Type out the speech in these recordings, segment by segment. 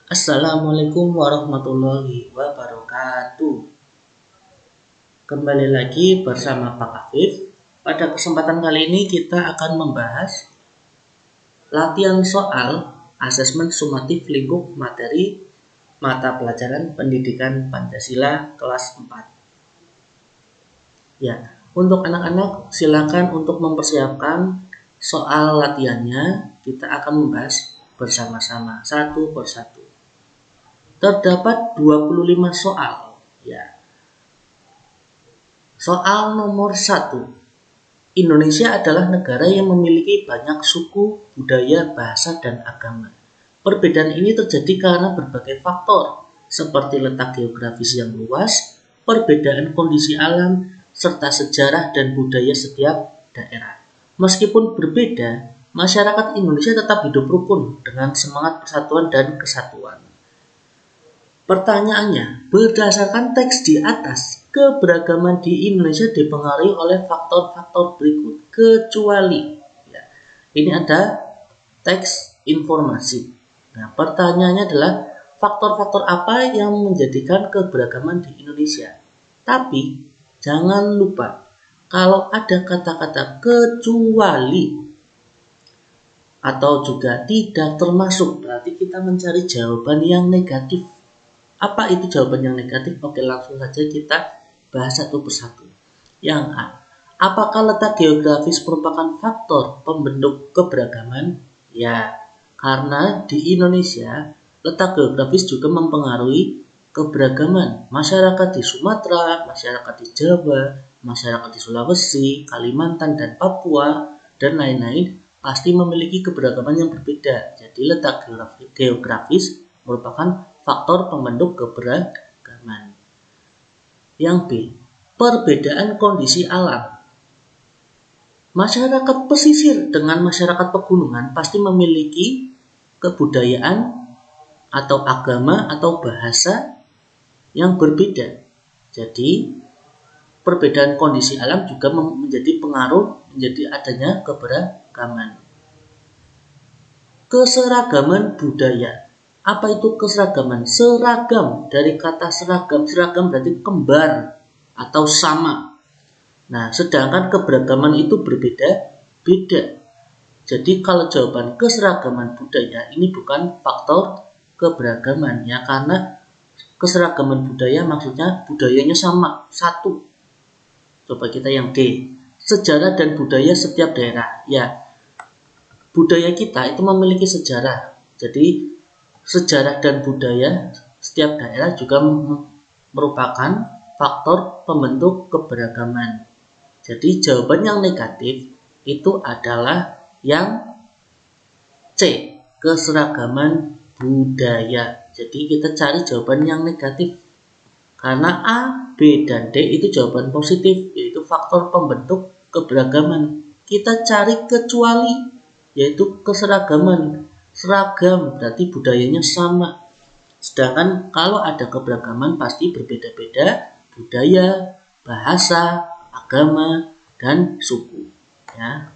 Assalamualaikum warahmatullahi wabarakatuh. Kembali lagi bersama Pak Afif. Pada kesempatan kali ini kita akan membahas latihan soal asesmen sumatif lingkup materi mata pelajaran pendidikan Pancasila kelas 4. Ya, untuk anak-anak silakan untuk mempersiapkan soal latihannya. Kita akan membahas bersama-sama satu persatu. Terdapat 25 soal. Ya. Soal nomor 1. Indonesia adalah negara yang memiliki banyak suku, budaya, bahasa, dan agama. Perbedaan ini terjadi karena berbagai faktor, seperti letak geografis yang luas, perbedaan kondisi alam, serta sejarah dan budaya setiap daerah. Meskipun berbeda, masyarakat Indonesia tetap hidup rukun dengan semangat persatuan dan kesatuan. Pertanyaannya, berdasarkan teks di atas, keberagaman di Indonesia dipengaruhi oleh faktor-faktor berikut, kecuali. Ya, ini ada teks informasi. Nah, pertanyaannya adalah faktor-faktor apa yang menjadikan keberagaman di Indonesia? Tapi, jangan lupa, kalau ada kata-kata kecuali atau juga tidak termasuk, berarti kita mencari jawaban yang negatif. Apa itu jawaban yang negatif? Oke, langsung saja kita bahas satu persatu. Yang A, apakah letak geografis merupakan faktor pembentuk keberagaman? Ya, karena di Indonesia letak geografis juga mempengaruhi keberagaman. Masyarakat di Sumatera, masyarakat di Jawa, masyarakat di Sulawesi, Kalimantan, dan Papua, dan lain-lain pasti memiliki keberagaman yang berbeda. Jadi letak geografis merupakan faktor pembentuk keberagaman. Yang B, perbedaan kondisi alam. Masyarakat pesisir dengan masyarakat pegunungan pasti memiliki kebudayaan atau agama atau bahasa yang berbeda. Jadi, perbedaan kondisi alam juga menjadi pengaruh menjadi adanya keberagaman. Keseragaman budaya. Apa itu keseragaman? Seragam, dari kata seragam. Seragam berarti kembar atau sama. Nah, sedangkan keberagaman itu berbeda-beda. Jadi kalau jawaban keseragaman budaya ini bukan faktor keberagaman ya, karena keseragaman budaya maksudnya budayanya sama, satu. Coba kita yang D. Sejarah dan budaya setiap daerah. Ya, budaya kita itu memiliki sejarah. Jadi sejarah dan budaya setiap daerah juga merupakan faktor pembentuk keberagaman. Jadi jawaban yang negatif itu adalah yang C, keseragaman budaya. Jadi kita cari jawaban yang negatif. Karena A, B, dan D itu jawaban positif, yaitu faktor pembentuk keberagaman. Kita cari kecuali, yaitu keseragaman. Seragam berarti budayanya sama. Sedangkan kalau ada keberagaman pasti berbeda-beda budaya, bahasa, agama, dan suku. Ya.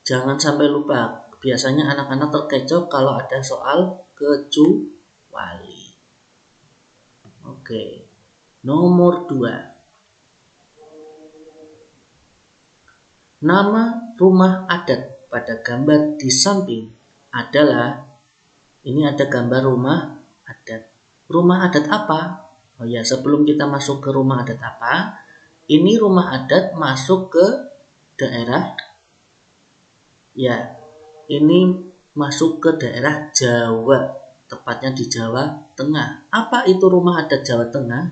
Jangan sampai lupa, biasanya anak-anak terkecoh kalau ada soal kecuali. Oke. Nomor 2. Nama rumah adat pada gambar di samping adalah, ini ada gambar rumah adat. Rumah adat apa? Oh ya, sebelum kita masuk ke rumah adat apa, ini rumah adat masuk ke daerah, ya, ini masuk ke daerah Jawa, tepatnya di Jawa Tengah. Apa itu rumah adat Jawa Tengah?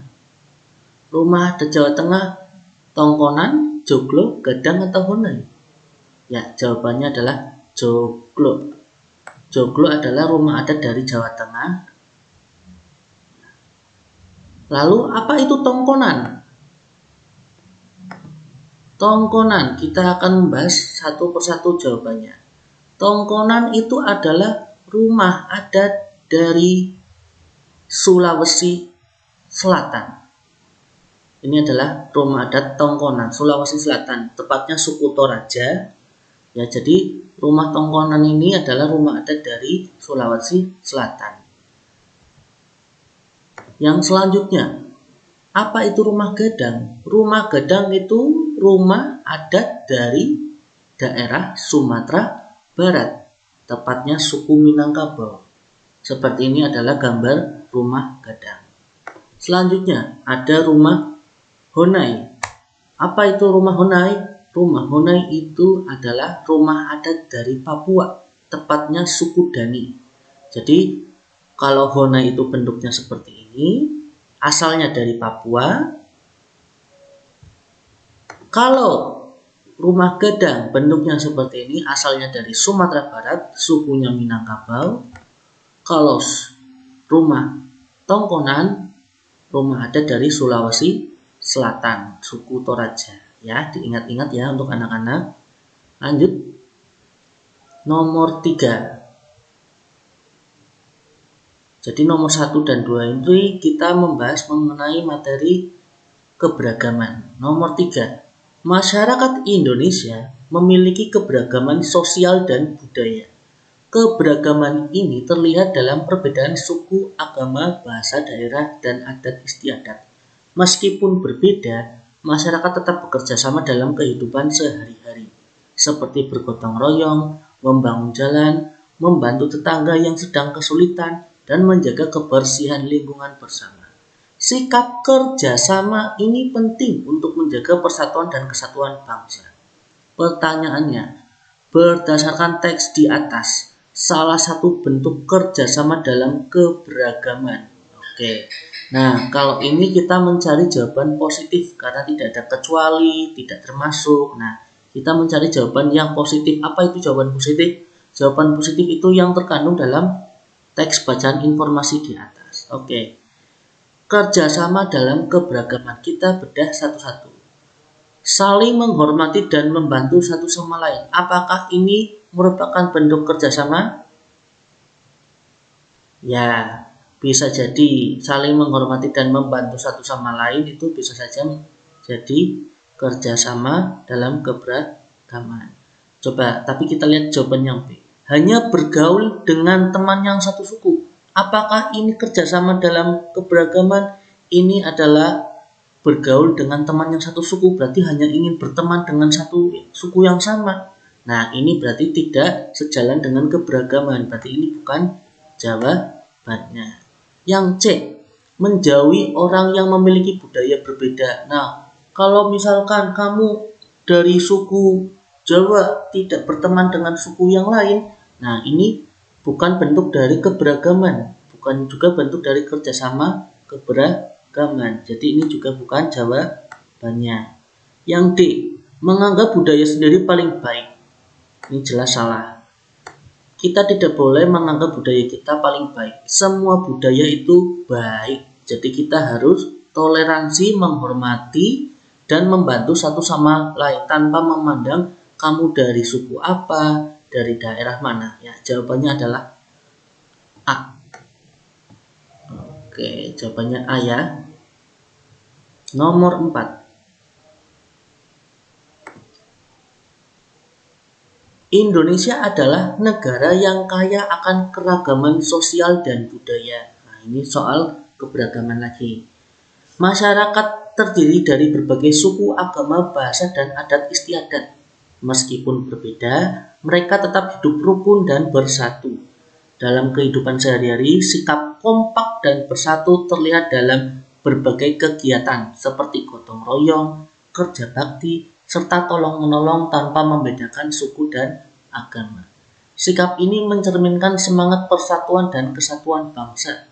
Rumah adat Jawa Tengah, tongkonan, joglo, gadang, atau honai? Ya, jawabannya adalah joglo. Joglo adalah rumah adat dari Jawa Tengah. Lalu apa itu tongkonan? Tongkonan, kita akan membahas satu persatu jawabannya. Tongkonan itu adalah rumah adat dari Sulawesi Selatan. Ini adalah rumah adat Tongkonan, Sulawesi Selatan, tepatnya suku Toraja. Ya, jadi rumah tongkonan ini adalah rumah adat dari Sulawesi Selatan. Yang selanjutnya, apa itu rumah gadang? Rumah gadang itu rumah adat dari daerah Sumatera Barat, tepatnya suku Minangkabau. Seperti ini adalah gambar rumah gadang. Selanjutnya ada rumah Honai. Apa itu rumah Honai? Rumah Honai itu adalah rumah adat dari Papua, tepatnya suku Dani. Jadi kalau Honai itu bentuknya seperti ini, asalnya dari Papua. Kalau rumah gadang bentuknya seperti ini, asalnya dari Sumatera Barat, sukunya Minangkabau. Kalau rumah Tongkonan, rumah adat dari Sulawesi Selatan, suku Toraja. Ya, diingat-ingat ya untuk anak-anak. Lanjut. Nomor 3. Jadi nomor 1 dan 2 ini kita membahas mengenai materi keberagaman. Nomor 3. Masyarakat Indonesia memiliki keberagaman sosial dan budaya. Keberagaman ini terlihat dalam perbedaan suku, agama, bahasa daerah, dan adat istiadat. Meskipun berbeda, masyarakat tetap bekerja sama dalam kehidupan sehari-hari, seperti bergotong royong, membangun jalan, membantu tetangga yang sedang kesulitan, dan menjaga kebersihan lingkungan bersama. Sikap kerjasama ini penting untuk menjaga persatuan dan kesatuan bangsa. Pertanyaannya, berdasarkan teks di atas, salah satu bentuk kerjasama dalam keberagaman. Oke, nah kalau ini kita mencari jawaban positif karena tidak ada kecuali, tidak termasuk. Nah, kita mencari jawaban yang positif. Apa itu jawaban positif? Jawaban positif itu yang terkandung dalam teks bacaan informasi di atas. Oke. Kerjasama dalam keberagaman, kita bedah satu-satu. Saling menghormati dan membantu satu sama lain. Apakah ini merupakan bentuk kerjasama? Ya, bisa jadi saling menghormati dan membantu satu sama lain itu bisa saja jadi kerjasama dalam keberagaman. Coba, tapi kita lihat jawaban yang B. Hanya bergaul dengan teman yang satu suku. Apakah ini kerjasama dalam keberagaman? Ini adalah bergaul dengan teman yang satu suku, berarti hanya ingin berteman dengan satu suku yang sama. Nah, ini berarti tidak sejalan dengan keberagaman, berarti ini bukan jawabannya. Yang C, menjauhi orang yang memiliki budaya berbeda. Nah, kalau misalkan kamu dari suku Jawa tidak berteman dengan suku yang lain, nah ini bukan bentuk dari keberagaman, bukan juga bentuk dari kerjasama keberagaman. Jadi ini juga bukan jawabannya. Yang D, menganggap budaya sendiri paling baik. Ini jelas salah. Kita tidak boleh menganggap budaya kita paling baik. Semua budaya itu baik. Jadi kita harus toleransi, menghormati, dan membantu satu sama lain tanpa memandang kamu dari suku apa, dari daerah mana. Ya, jawabannya adalah A. Oke, jawabannya A ya. Nomor 4. Indonesia adalah negara yang kaya akan keragaman sosial dan budaya. Nah, ini soal keberagaman lagi. Masyarakat terdiri dari berbagai suku, agama, bahasa, dan adat istiadat. Meskipun berbeda, mereka tetap hidup rukun dan bersatu. Dalam kehidupan sehari-hari, sikap kompak dan bersatu terlihat dalam berbagai kegiatan seperti gotong royong, kerja bakti, serta tolong-menolong tanpa membedakan suku dan agama. Sikap ini mencerminkan semangat persatuan dan kesatuan bangsa.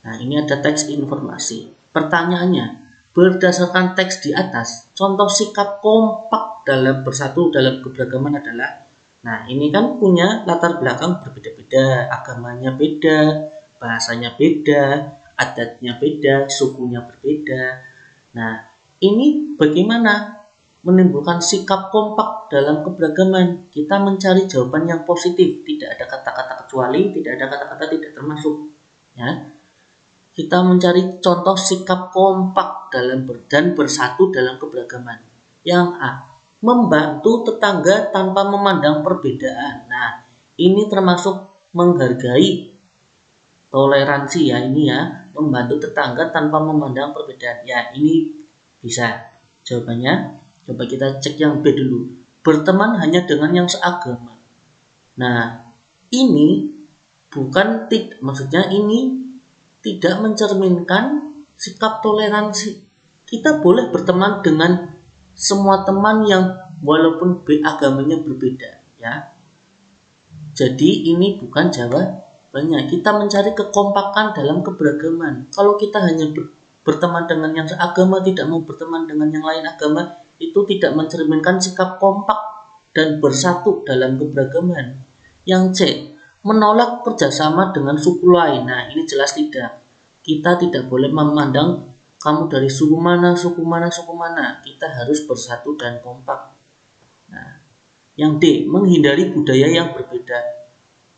Nah, ini ada teks informasi. Pertanyaannya, berdasarkan teks di atas, contoh sikap kompak dalam bersatu dalam keberagaman adalah, nah ini kan punya latar belakang berbeda-beda, agamanya beda, bahasanya beda, adatnya beda, sukunya berbeda. Nah, ini bagaimana menimbulkan sikap kompak dalam keberagaman? Kita mencari jawaban yang positif, tidak ada kata-kata kecuali, tidak ada kata-kata tidak termasuk. Ya. Kita mencari contoh sikap kompak dalam dan bersatu dalam keberagaman. Yang A, membantu tetangga tanpa memandang perbedaan. Nah, ini termasuk menghargai toleransi ya, ini ya, membantu tetangga tanpa memandang perbedaan. Ya, ini bisa. Jawabannya, coba kita cek yang B dulu. Berteman hanya dengan yang seagama. Nah, ini maksudnya ini tidak mencerminkan sikap toleransi. Kita boleh berteman dengan semua teman yang walaupun agamanya berbeda, ya. Jadi ini bukan jawabannya. Kita mencari kekompakan dalam keberagaman. Kalau kita hanya berteman dengan yang seagama, tidak mau berteman dengan yang lain agama, itu tidak mencerminkan sikap kompak dan bersatu dalam keberagaman. Yang C, menolak kerjasama dengan suku lain. Nah, ini jelas tidak. Kita tidak boleh memandang kamu dari suku mana. Kita harus bersatu dan kompak. Nah, yang D, menghindari budaya yang berbeda.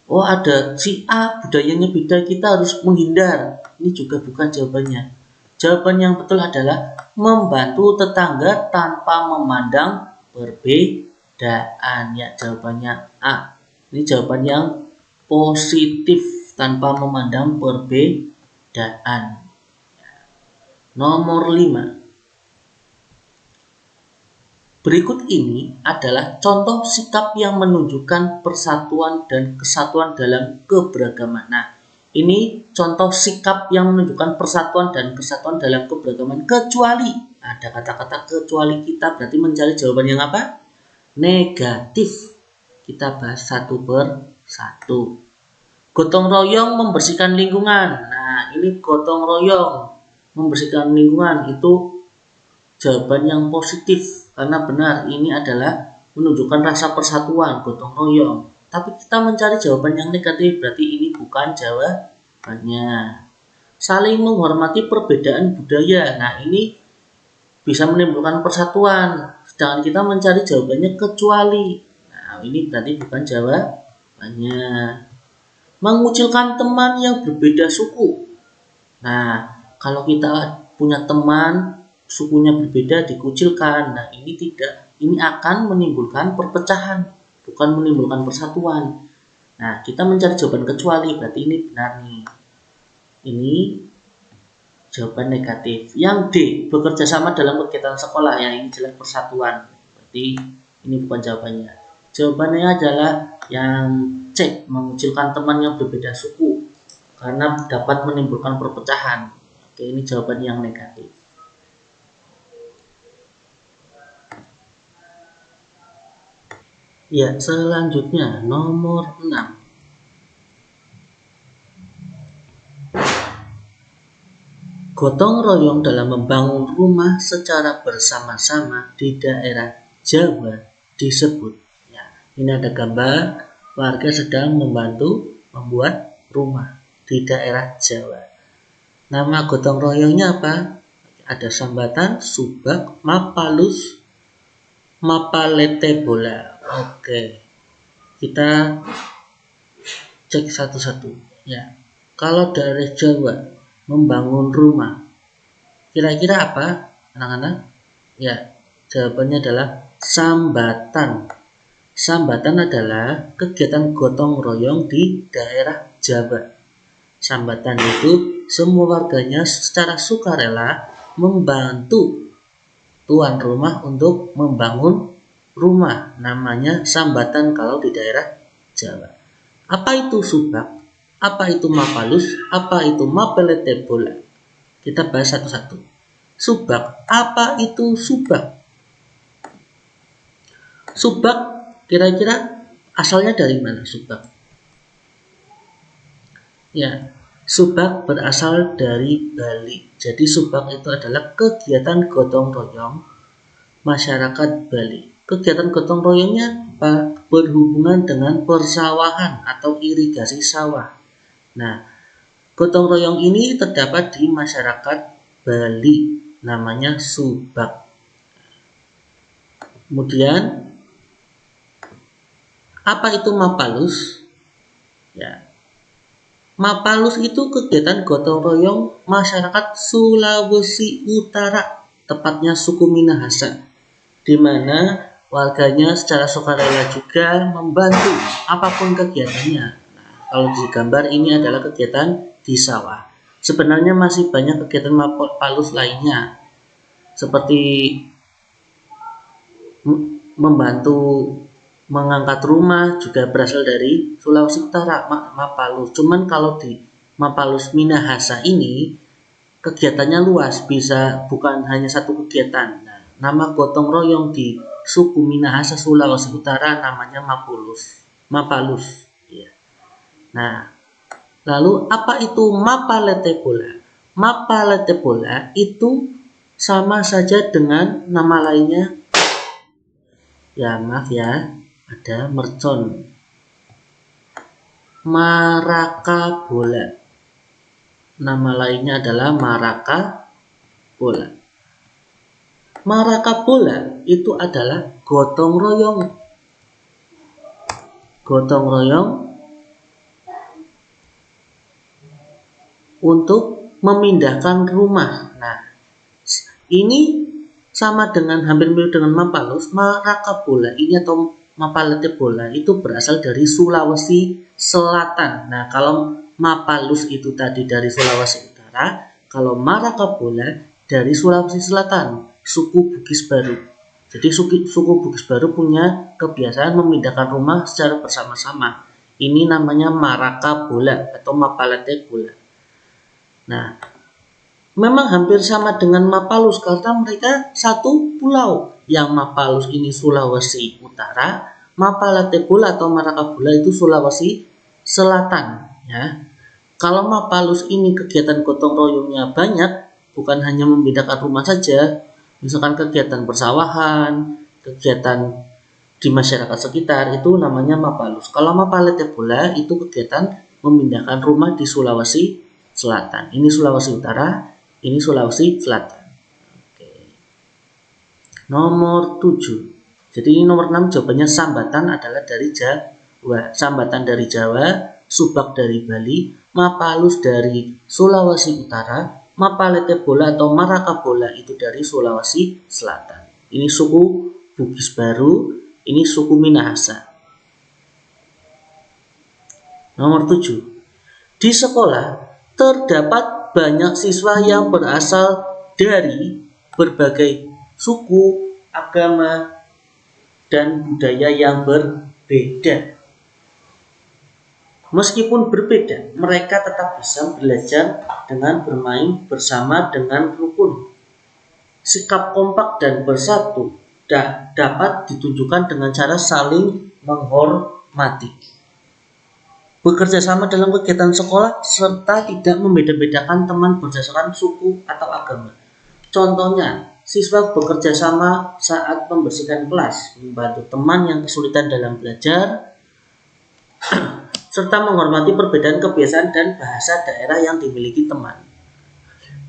Oh, ada si A, budayanya beda, kita harus menghindar. Ini juga bukan jawabannya. Jawaban yang betul adalah membantu tetangga tanpa memandang perbedaan. Ya, jawabannya A. Ini jawaban yang positif, tanpa memandang perbedaan. Nomor 5. Berikut ini adalah contoh sikap yang menunjukkan persatuan dan kesatuan dalam keberagaman. Nah, ini contoh sikap yang menunjukkan persatuan dan kesatuan dalam keberagaman, kecuali ada kata-kata kecuali. Kita berarti mencari jawaban yang apa? Negatif. Kita bahas satu per satu. Gotong royong membersihkan lingkungan. Nah, ini gotong royong membersihkan lingkungan itu jawaban yang positif, karena benar ini adalah menunjukkan rasa persatuan, gotong royong. Tapi kita mencari jawaban yang negatif, berarti ini bukan jawabannya. Saling menghormati perbedaan budaya. Nah, ini bisa menimbulkan persatuan, sedangkan kita mencari jawabannya kecuali. Nah, ini berarti bukan jawabannya. Mengucilkan teman yang berbeda suku. Nah, kalau kita punya teman sukunya berbeda dikucilkan, nah ini tidak, ini akan menimbulkan perpecahan, bukan menimbulkan persatuan. Nah, kita mencari jawaban kecuali, berarti ini benar nih. Ini jawaban negatif. Yang D, bekerja sama dalam kegiatan sekolah. Ya, ini jelas persatuan, berarti ini bukan jawabannya. Jawabannya adalah yang C, mengucilkan teman yang berbeda suku karena dapat menimbulkan perpecahan. Oke, ini jawaban yang negatif. Ya, selanjutnya nomor 6. Gotong royong dalam membangun rumah secara bersama-sama di daerah Jawa disebut. Ya, ini ada gambar warga sedang membantu membuat rumah di daerah Jawa. Nama gotong royongnya apa? Ada sambatan, subak, mapalus, mapalete bola. Oke, kita cek satu-satu. Ya, kalau dari Jawa membangun rumah, kira-kira apa, anak-anak? Ya, jawabannya adalah sambatan. Sambatan adalah kegiatan gotong royong di daerah Jawa. Sambatan itu semua warganya secara sukarela membantu tuan rumah untuk membangun rumah. Namanya sambatan kalau di daerah Jawa. Apa itu subak? Apa itu mapalus? Apa itu mapelete bola? Kita bahas satu-satu. Subak. Apa itu subak? Subak kira-kira asalnya dari mana subak? Ya, subak berasal dari Bali. Jadi subak itu adalah kegiatan gotong royong masyarakat Bali. Kegiatan gotong royongnya berhubungan dengan persawahan atau irigasi sawah. Nah, gotong royong ini terdapat di masyarakat Bali, namanya subak. Kemudian, apa itu mapalus? Ya, mapalus itu kegiatan gotong royong masyarakat Sulawesi Utara, tepatnya suku Minahasa, di mana warganya secara sukarela juga membantu apapun kegiatannya. Nah, kalau di gambar ini adalah kegiatan di sawah. Sebenarnya masih banyak kegiatan Mapalus lainnya, seperti membantu mengangkat rumah juga berasal dari Sulawesi Utara, Mapalus. Cuman kalau di Mapalus Minahasa ini kegiatannya luas, bisa bukan hanya satu kegiatan. Nah, nama gotong royong di suku Minahasa Sulawesi Utara namanya Mapalus. Ya. Nah, lalu apa itu Mapalete-Bola? Mapalete-Bola itu sama saja dengan nama lainnya. Ya, maaf ya, ada mercon. Maraka-Bola. Nama lainnya adalah Maraka-Bola. Maraka-Bola itu adalah gotong royong. Gotong royong untuk memindahkan rumah. Nah, ini sama dengan hampir mirip dengan Mapalus. Maraka-Bola ini atau Mapalete-Bola itu berasal dari Sulawesi Selatan. Nah, kalau Mapalus itu tadi dari Sulawesi Utara, kalau Maraka-Bola dari Sulawesi Selatan, suku Bugis Baru. Jadi suku Bugis Baru punya kebiasaan memindahkan rumah secara bersama-sama. Ini namanya Maraka-Bola atau Mapalete-Bola. Nah, memang hampir sama dengan Mapalus karena mereka satu pulau. Yang Mapalus ini Sulawesi Utara, Mapalete-Bola atau Maraka-Bola itu Sulawesi Selatan. Ya, kalau Mapalus ini kegiatan gotong royongnya banyak, bukan hanya memindahkan rumah saja, misalkan kegiatan persawahan, kegiatan di masyarakat sekitar, itu namanya Mapalus. Kalau Mapalete-Bola itu kegiatan memindahkan rumah di Sulawesi Selatan. Ini Sulawesi Utara, ini Sulawesi Selatan. Oke. Nomor 7. Jadi ini nomor 6 jawabannya sambatan adalah dari Jawa. Sambatan dari Jawa, Subak dari Bali, Mapalus dari Sulawesi Utara, Mapalete-Bola atau Maraka-Bola itu dari Sulawesi Selatan. Ini suku Bugis Baru, ini suku Minahasa. Nomor 7. Di sekolah terdapat banyak siswa yang berasal dari berbagai suku, agama, dan budaya yang berbeda. Meskipun berbeda, mereka tetap bisa belajar dengan bermain bersama dengan rukun. Sikap kompak dan bersatu dapat ditunjukkan dengan cara saling menghormati. Bekerja sama dalam kegiatan sekolah serta tidak membeda-bedakan teman berdasarkan suku atau agama. Contohnya, siswa bekerja sama saat membersihkan kelas, membantu teman yang kesulitan dalam belajar, serta menghormati perbedaan kebiasaan dan bahasa daerah yang dimiliki teman.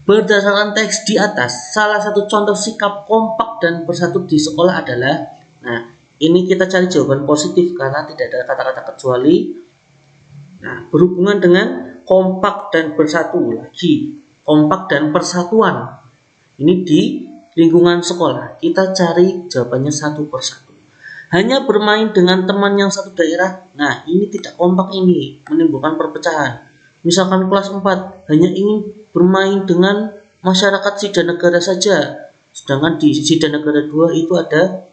Berdasarkan teks di atas, salah satu contoh sikap kompak dan bersatu di sekolah adalah, nah ini kita cari jawaban positif karena tidak ada kata-kata kecuali. Nah, berhubungan dengan kompak dan bersatu lagi, kompak dan persatuan. Ini di lingkungan sekolah, kita cari jawabannya satu persatu. Hanya bermain dengan teman yang satu daerah, nah ini tidak kompak, ini menimbulkan perpecahan. Misalkan kelas 4 hanya ingin bermain dengan masyarakat Sidanegara saja, sedangkan di Sidanegara 2 itu ada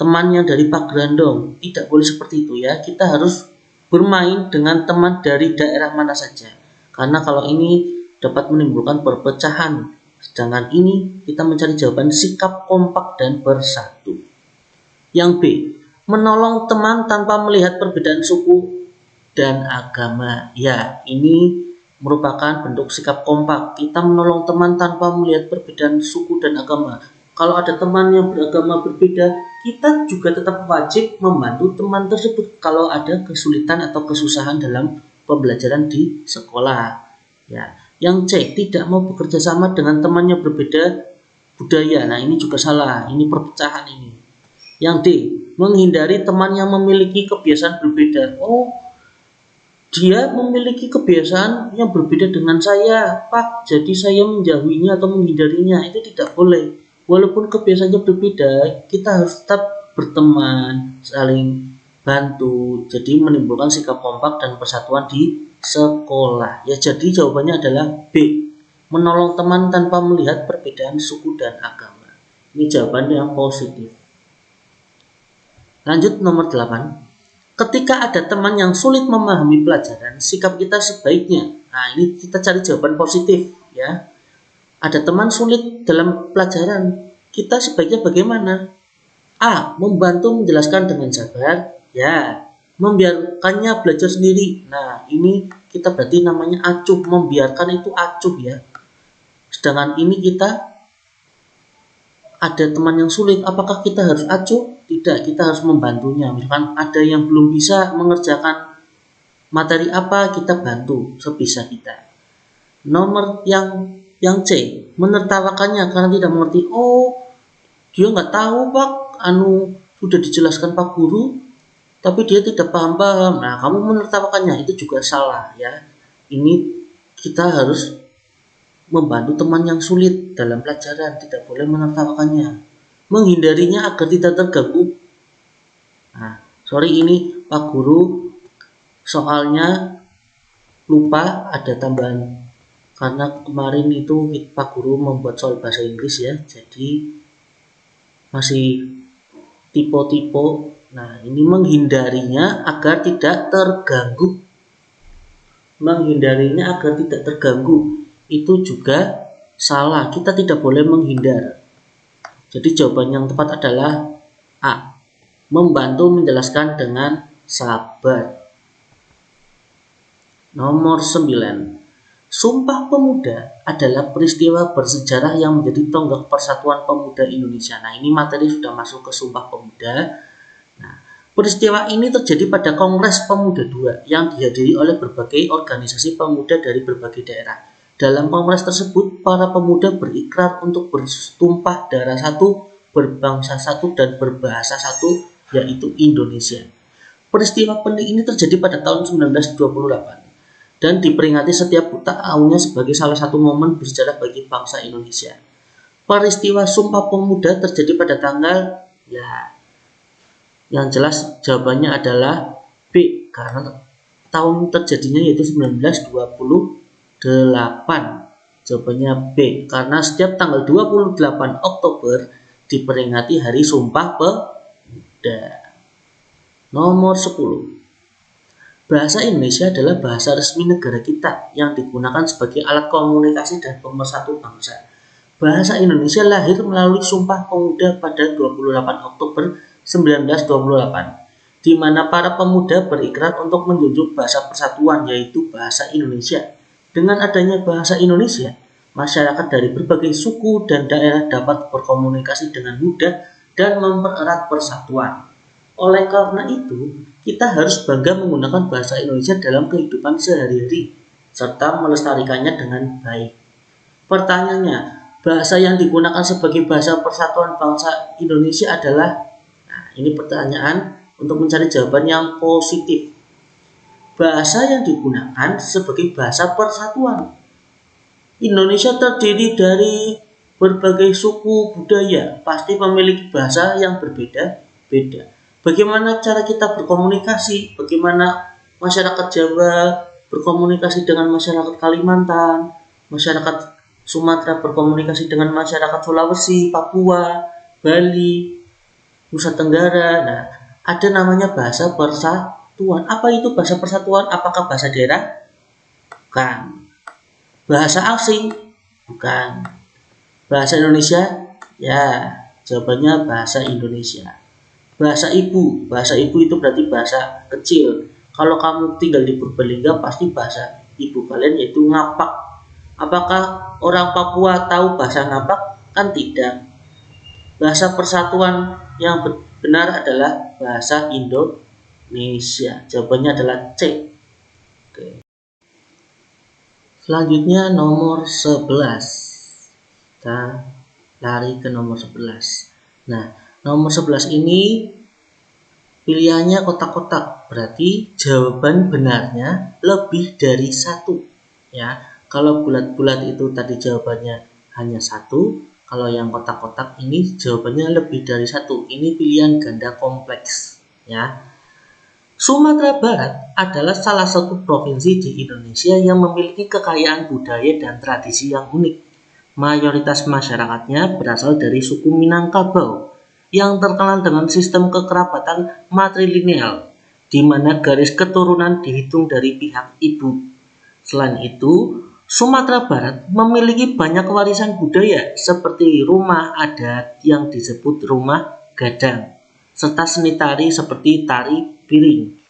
teman yang dari Pagerandong. Tidak boleh seperti itu ya, kita harus bermain dengan teman dari daerah mana saja, karena kalau ini dapat menimbulkan perpecahan. Sedangkan ini kita mencari jawaban sikap kompak dan bersatu. Yang B, menolong teman tanpa melihat perbedaan suku dan agama. Ya, ini merupakan bentuk sikap kompak. Kita menolong teman tanpa melihat perbedaan suku dan agama. Kalau ada teman yang beragama berbeda, kita juga tetap wajib membantu teman tersebut kalau ada kesulitan atau kesusahan dalam pembelajaran di sekolah. Ya, yang C, tidak mau bekerja sama dengan teman yang berbeda budaya. Nah, ini juga salah. Ini perpecahan ini. Yang D, menghindari teman yang memiliki kebiasaan berbeda. Oh, dia memiliki kebiasaan yang berbeda dengan saya, Pak. Jadi saya menjauhinya atau menghindarinya. Itu tidak boleh. Walaupun kebiasaannya berbeda, kita harus tetap berteman, saling bantu. Jadi menimbulkan sikap kompak dan persatuan di sekolah. Ya, jadi jawabannya adalah B. Menolong teman tanpa melihat perbedaan suku dan agama. Ini jawaban yang positif. Lanjut nomor 8. Ketika ada teman yang sulit memahami pelajaran, sikap kita sebaiknya. Nah, ini kita cari jawaban positif ya. Ada teman sulit dalam pelajaran, kita sebaiknya bagaimana? A. Membantu menjelaskan dengan sabar. Ya. Membiarkannya belajar sendiri. Nah, ini kita berarti namanya acuh. Membiarkan itu acuh ya. Sedangkan ini kita ada teman yang sulit, apakah kita harus acuh? Tidak, kita harus membantunya. Misalkan ada yang belum bisa mengerjakan materi apa, kita bantu sebisa kita. Nomor yang C, menertawakannya karena tidak mengerti. Oh, dia nggak tahu Pak, sudah dijelaskan Pak Guru, tapi dia tidak paham-paham. Nah, kamu menertawakannya, itu juga salah ya. Ini kita harus membantu teman yang sulit dalam pelajaran, tidak boleh menertawakannya. Menghindarinya agar tidak terganggu. Nah, sorry ini Pak Guru, soalnya lupa ada tambahan. Karena kemarin itu Pak Guru membuat soal bahasa Inggris ya, jadi masih tipe-tipe. Nah, ini menghindarinya agar tidak terganggu. Menghindarinya agar tidak terganggu. Itu juga salah, kita tidak boleh menghindar. Jadi jawaban yang tepat adalah A. Membantu menjelaskan dengan sabar. Nomor 9. Sumpah Pemuda adalah peristiwa bersejarah yang menjadi tonggak Persatuan Pemuda Indonesia. Nah, ini materi sudah masuk ke Sumpah Pemuda. Nah, peristiwa ini terjadi pada Kongres Pemuda II yang dihadiri oleh berbagai organisasi pemuda dari berbagai daerah. Dalam kongres tersebut, para pemuda berikrar untuk bertumpah darah satu, berbangsa satu, dan berbahasa satu, yaitu Indonesia. Peristiwa penting ini terjadi pada tahun 1928 dan diperingati setiap tahunnya sebagai salah satu momen bersejarah bagi bangsa Indonesia. Peristiwa Sumpah Pemuda terjadi pada tanggal, yang jelas jawabannya adalah B, karena tahun terjadinya yaitu 1928. Jawabannya B, karena setiap tanggal 28 Oktober diperingati Hari Sumpah Pemuda. Nomor 10. Bahasa Indonesia adalah bahasa resmi negara kita yang digunakan sebagai alat komunikasi dan pemersatu bangsa. Bahasa Indonesia lahir melalui Sumpah Pemuda pada 28 Oktober 1928, di mana para pemuda berikrar untuk menjunjung bahasa persatuan, yaitu bahasa Indonesia. Dengan adanya bahasa Indonesia, masyarakat dari berbagai suku dan daerah dapat berkomunikasi dengan mudah dan mempererat persatuan. Oleh karena itu, kita harus bangga menggunakan bahasa Indonesia dalam kehidupan sehari-hari, serta melestarikannya dengan baik. Pertanyaannya, bahasa yang digunakan sebagai bahasa persatuan bangsa Indonesia adalah, ini pertanyaan untuk mencari jawaban yang positif. Bahasa yang digunakan sebagai bahasa persatuan. Indonesia terdiri dari berbagai suku budaya, pasti memiliki bahasa yang berbeda-beda. Bagaimana cara kita berkomunikasi? Bagaimana masyarakat Jawa berkomunikasi dengan masyarakat Kalimantan, masyarakat Sumatera berkomunikasi dengan masyarakat Sulawesi, Papua, Bali, Nusa Tenggara. Nah, ada namanya bahasa persatuan. Apa itu bahasa persatuan? Apakah bahasa daerah? Bukan. Bahasa asing? Bukan. Bahasa Indonesia? Ya, jawabannya bahasa Indonesia. Bahasa ibu itu berarti bahasa kecil. Kalau kamu tinggal di Purbalingga, pasti bahasa ibu kalian yaitu ngapak. Apakah orang Papua tahu bahasa ngapak? Kan tidak. Bahasa persatuan yang benar adalah bahasa Indonesia. Jawabannya adalah C. Oke. Selanjutnya nomor 11. Kita lari ke nomor 11. Nah, nomor 11 ini pilihannya kotak-kotak, berarti jawaban benarnya lebih dari satu. Ya, kalau bulat-bulat itu tadi jawabannya hanya satu, kalau yang kotak-kotak ini jawabannya lebih dari satu. Ini pilihan ganda kompleks. Ya, Sumatera Barat adalah salah satu provinsi di Indonesia yang memiliki kekayaan budaya dan tradisi yang unik. Mayoritas masyarakatnya berasal dari suku Minangkabau yang terkenal dengan sistem kekerabatan matrilineal, di mana garis keturunan dihitung dari pihak ibu. Selain itu, Sumatera Barat memiliki banyak warisan budaya seperti rumah adat yang disebut rumah gadang, serta seni tari seperti tari piring.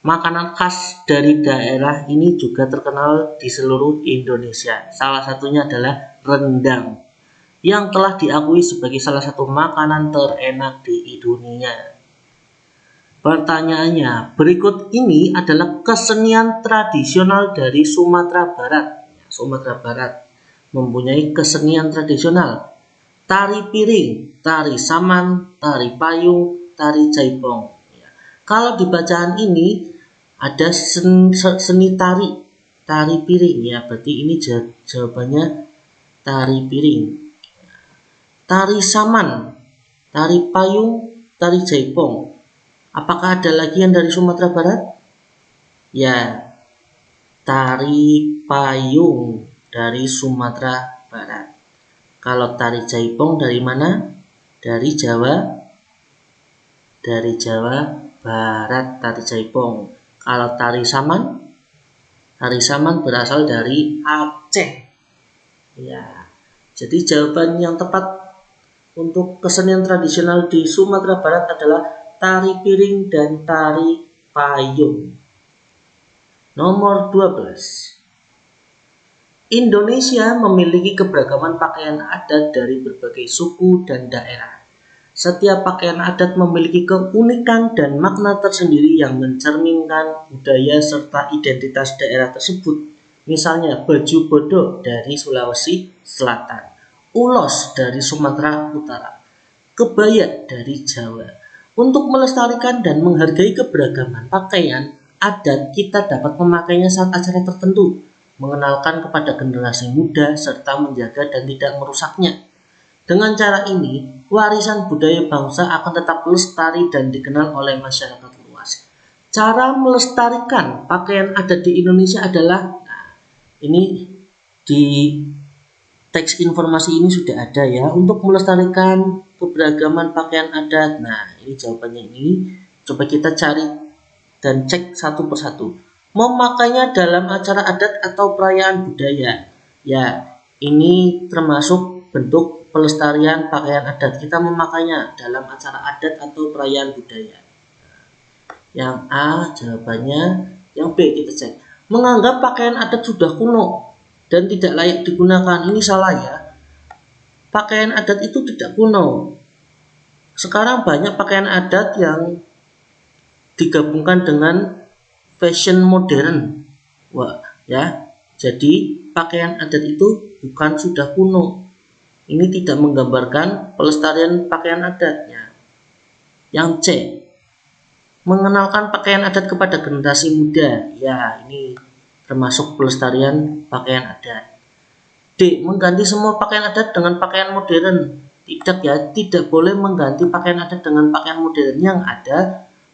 Makanan khas dari daerah ini juga terkenal di seluruh Indonesia. Salah satunya adalah rendang, yang telah diakui sebagai salah satu makanan terenak di dunia. Pertanyaannya, berikut ini adalah kesenian tradisional dari Sumatera Barat. Sumatera Barat mempunyai kesenian tradisional: tari piring, tari saman, tari payung, tari jaipong. Kalau di bacaan ini ada seni tari piring, ya berarti ini jawabannya tari piring. Tari saman, tari payung, tari jaipong. Apakah ada lagi yang dari Sumatera Barat? Ya, tari payung dari Sumatera Barat. Kalau tari jaipong dari mana? Dari Jawa Barat, tari jaipong. Kalau tari saman berasal dari Aceh. Ya, jadi jawaban yang tepat untuk kesenian tradisional di Sumatera Barat adalah tari piring dan tari payung. Nomor 12. Indonesia memiliki keberagaman pakaian adat dari berbagai suku dan daerah. Setiap pakaian adat memiliki keunikan dan makna tersendiri yang mencerminkan budaya serta identitas daerah tersebut. Misalnya baju bodo dari Sulawesi Selatan, ulos dari Sumatera Utara, kebaya dari Jawa. Untuk melestarikan dan menghargai keberagaman pakaian adat, kita dapat memakainya saat acara tertentu, mengenalkan kepada generasi muda, serta menjaga dan tidak merusaknya. Dengan cara ini, warisan budaya bangsa akan tetap lestari dan dikenal oleh masyarakat luas. Cara melestarikan pakaian adat di Indonesia adalah, ini di teks informasi ini sudah ada ya, untuk melestarikan keberagaman pakaian adat. Nah, ini jawabannya ini. Coba kita cari dan cek satu persatu. Memakainya dalam acara adat atau perayaan budaya. Ya, ini termasuk bentuk pelestarian pakaian adat. Kita memakainya dalam acara adat atau perayaan budaya. Yang A jawabannya. Yang B kita cek. Menganggap pakaian adat sudah kuno dan tidak layak digunakan. Ini salah ya. Pakaian adat itu tidak kuno. Sekarang banyak pakaian adat yang digabungkan dengan fashion modern. Wah, ya. Jadi pakaian adat itu bukan sudah kuno. Ini tidak menggambarkan pelestarian pakaian adatnya. Yang C, mengenalkan pakaian adat kepada generasi muda. Ya, ini termasuk pelestarian pakaian adat. D, mengganti semua pakaian adat dengan pakaian modern. Tidak ya, tidak boleh mengganti pakaian adat dengan pakaian modern. Yang ada,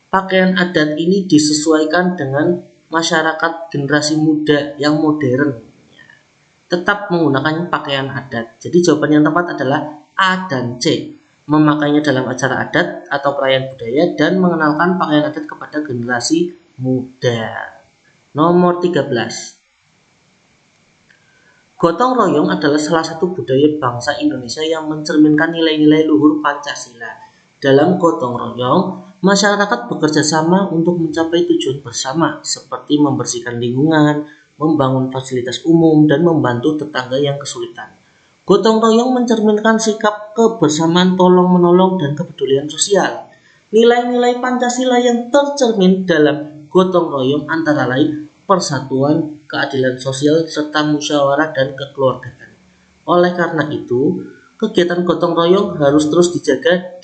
pakaian adat ini disesuaikan dengan masyarakat generasi muda yang modern. Tetap menggunakan pakaian adat. Jadi jawaban yang tepat adalah A dan C. Memakainya dalam acara adat atau perayaan budaya dan mengenalkan pakaian adat kepada generasi muda. Nomor 13. Gotong royong adalah salah satu budaya bangsa Indonesia yang mencerminkan nilai-nilai luhur Pancasila. Dalam gotong royong, masyarakat bekerja sama untuk mencapai tujuan bersama, seperti membersihkan lingkungan, membangun fasilitas umum, dan membantu tetangga yang kesulitan. Gotong royong mencerminkan sikap kebersamaan, tolong-menolong, dan kepedulian sosial. Nilai-nilai Pancasila yang tercermin dalam gotong royong antara lain persatuan, keadilan sosial, serta musyawarah dan kekeluargaan. Oleh karena itu, kegiatan gotong royong harus terus dijaga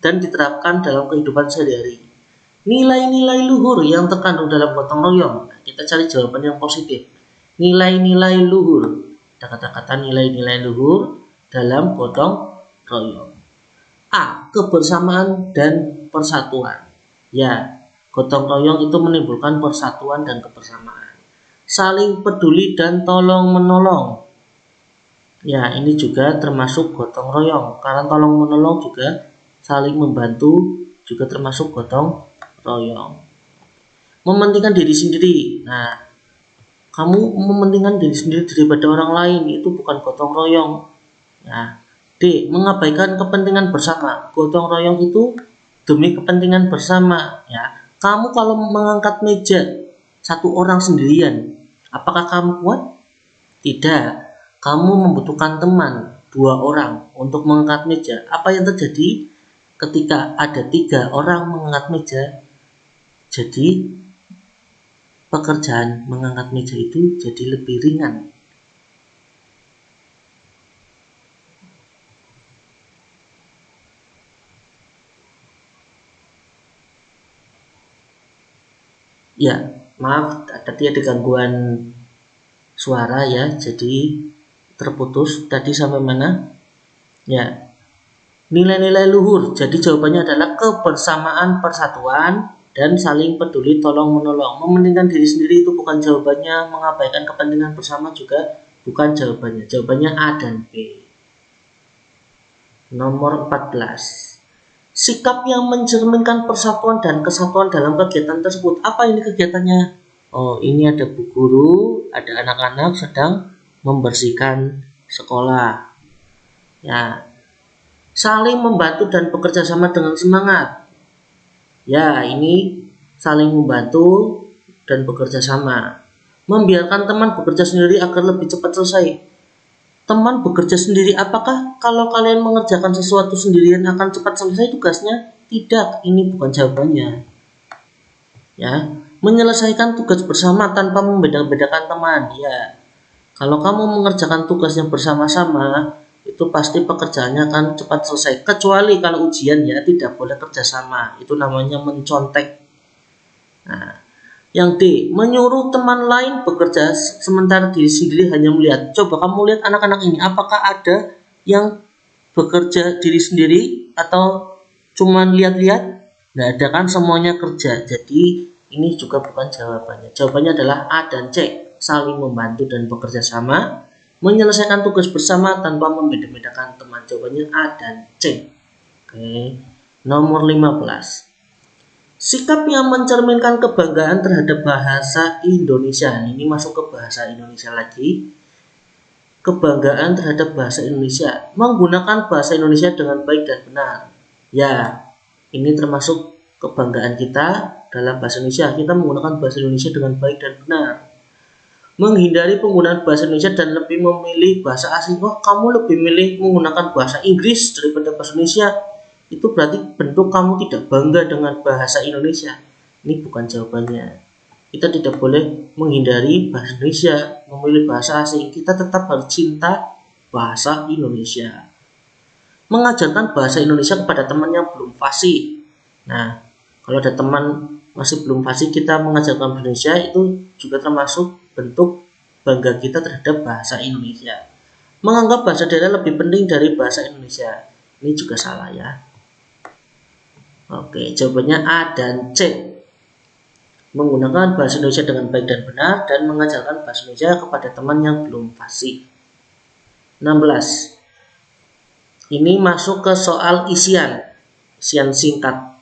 dan diterapkan dalam kehidupan sehari-hari. Nilai-nilai luhur yang terkandung dalam gotong royong. Nah, kita cari jawaban yang positif. Nilai-nilai luhur. Ada kata-kata nilai-nilai luhur dalam gotong royong. A. Kebersamaan dan persatuan. Ya, Gotong royong itu menimbulkan persatuan dan kebersamaan. Saling peduli dan tolong menolong. Ya, ini juga termasuk gotong royong. Karena tolong menolong juga saling membantu juga termasuk gotong royong. Mementingkan diri sendiri. Nah, kamu mementingkan diri sendiri daripada orang lain itu bukan gotong royong. Ya. D. Mengabaikan kepentingan bersama. Gotong royong itu demi kepentingan bersama. Ya. Kamu kalau mengangkat meja satu orang sendirian, apakah kamu kuat? Tidak. Kamu membutuhkan teman 2 orang untuk mengangkat meja. Apa yang terjadi ketika ada 3 orang mengangkat meja? Jadi pekerjaan mengangkat meja itu jadi lebih ringan. Ya, maaf tadi ada gangguan suara ya, jadi terputus. Tadi sampai mana? Ya, nilai-nilai luhur. Jadi jawabannya adalah kebersamaan, persatuan, dan saling peduli tolong menolong. Mementingkan diri sendiri itu bukan jawabannya, mengabaikan kepentingan bersama juga bukan jawabannya. Jawabannya A dan B. Nomor 14. Sikap yang mencerminkan persatuan dan kesatuan dalam kegiatan tersebut. Apa ini kegiatannya? Oh, ini ada bu guru, ada anak-anak sedang membersihkan sekolah. Ya, saling membantu dan bekerja sama dengan semangat. Ya, ini saling membantu dan bekerja sama. Membiarkan teman bekerja sendiri agar lebih cepat selesai. Teman bekerja sendiri, apakah kalau kalian mengerjakan sesuatu sendirian akan cepat selesai tugasnya? Tidak, ini bukan jawabannya. Ya, menyelesaikan tugas bersama tanpa membeda-bedakan teman. Ya, kalau kamu mengerjakan tugasnya bersama-sama, itu pasti pekerjaannya akan cepat selesai. Kecuali kalau ujian ya, tidak boleh kerjasama. Itu namanya mencontek. Nah, yang D, menyuruh teman lain bekerja sementara diri sendiri hanya melihat. Coba kamu lihat anak-anak ini, apakah ada yang bekerja diri sendiri atau cuma lihat-lihat? Nggak ada kan, semuanya kerja. Jadi ini juga bukan jawabannya. Jawabannya adalah A dan C, saling membantu dan bekerja sama, menyelesaikan tugas bersama tanpa membeda-bedakan teman. Jawabannya A dan C. Oke. Nomor 15. Sikap yang mencerminkan kebanggaan terhadap bahasa Indonesia. Ini masuk ke bahasa Indonesia lagi. Kebanggaan terhadap bahasa Indonesia. Menggunakan bahasa Indonesia dengan baik dan benar. Ya, ini termasuk kebanggaan kita dalam bahasa Indonesia. Kita menggunakan bahasa Indonesia dengan baik dan benar. Menghindari penggunaan bahasa Indonesia dan lebih memilih bahasa asing. Oh, kamu lebih milih menggunakan bahasa Inggris daripada bahasa Indonesia. Itu berarti bentuk kamu tidak bangga dengan bahasa Indonesia. Ini bukan jawabannya. Kita tidak boleh menghindari bahasa Indonesia, memilih bahasa asing. Kita tetap harus cinta bahasa Indonesia. Mengajarkan bahasa Indonesia kepada teman yang belum fasih. Nah, kalau ada teman masih belum fasih, kita mengajarkan bahasa Indonesia, itu juga termasuk bentuk bangga kita terhadap bahasa Indonesia. Menganggap bahasa daerah lebih penting dari bahasa Indonesia. Ini juga salah ya. Oke, jawabannya A dan C. Menggunakan bahasa Indonesia dengan baik dan benar dan mengajarkan bahasa Indonesia kepada teman yang belum fasih. 16. Ini masuk ke soal isian singkat.